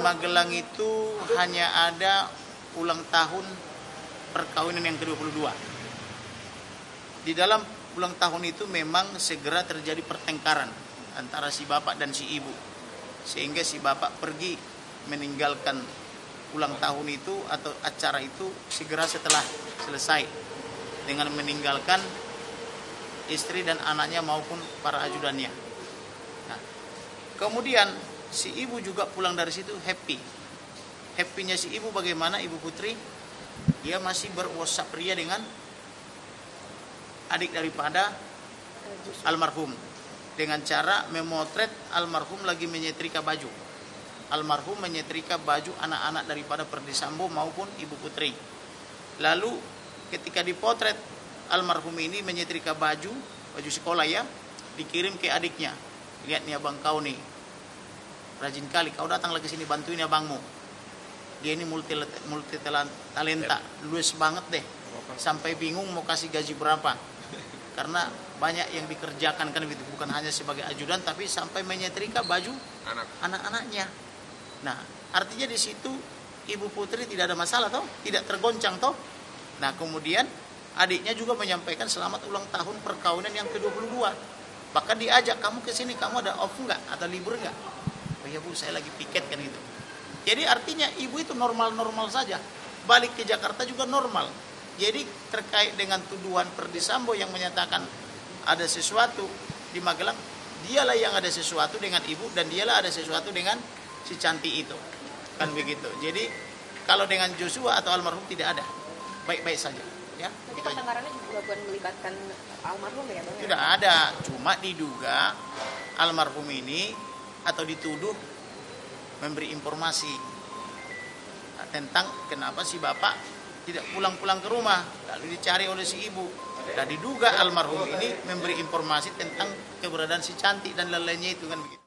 Magelang itu hanya ada ulang tahun perkawinan yang ke-22. Di dalam ulang tahun itu memang segera terjadi pertengkaran antara si bapak dan si ibu. Sehingga si bapak pergi meninggalkan ulang tahun itu atau acara itu segera setelah selesai dengan meninggalkan istri dan anaknya maupun para ajudannya. Nah, kemudian si ibu juga pulang dari situ happy. Happy-nya si ibu bagaimana, Ibu Putri? Dia masih berwhatsapp ria dengan adik daripada almarhum dengan cara memotret almarhum lagi menyetrika baju. Almarhum menyetrika baju anak-anak daripada Perdi Sambo maupun Ibu Putri. Lalu ketika dipotret almarhum ini menyetrika baju sekolah ya, dikirim ke adiknya. Lihat nih abang kau nih, rajin kali kau datang lagi sini bantuin abangmu. Dia ini multi talenta, luas banget deh. Sampai bingung mau kasih gaji berapa. Karena banyak yang dikerjakan kan gitu, bukan hanya sebagai ajudan tapi sampai menyetrika baju anak-anaknya. Nah, artinya di situ Ibu Putri tidak ada masalah toh, tidak tergoncang toh. Nah, kemudian adiknya juga menyampaikan selamat ulang tahun perkawinan yang ke-22. Bahkan diajak, kamu ke sini, kamu ada off enggak atau libur enggak? Oh ya Bu, saya lagi piket kan gitu. Jadi artinya ibu itu normal-normal saja. Balik ke Jakarta juga normal. Jadi terkait dengan tuduhan Perdi Sambo yang menyatakan ada sesuatu di Magelang, dialah yang ada sesuatu dengan ibu dan dialah ada sesuatu dengan si Cantik itu. Kan begitu. Jadi kalau dengan Joshua atau almarhum tidak ada. Baik-baik saja. Ya, tapi pertengkarannya juga bukan melibatkan almarhum ya Bang? Tidak ada. Cuma diduga almarhum ini atau dituduh memberi informasi tentang kenapa si bapak tidak pulang-pulang ke rumah, lalu dicari oleh si ibu. Dan diduga almarhum ini memberi informasi tentang keberadaan si Cantik dan lain-lainnya itu kan begitu.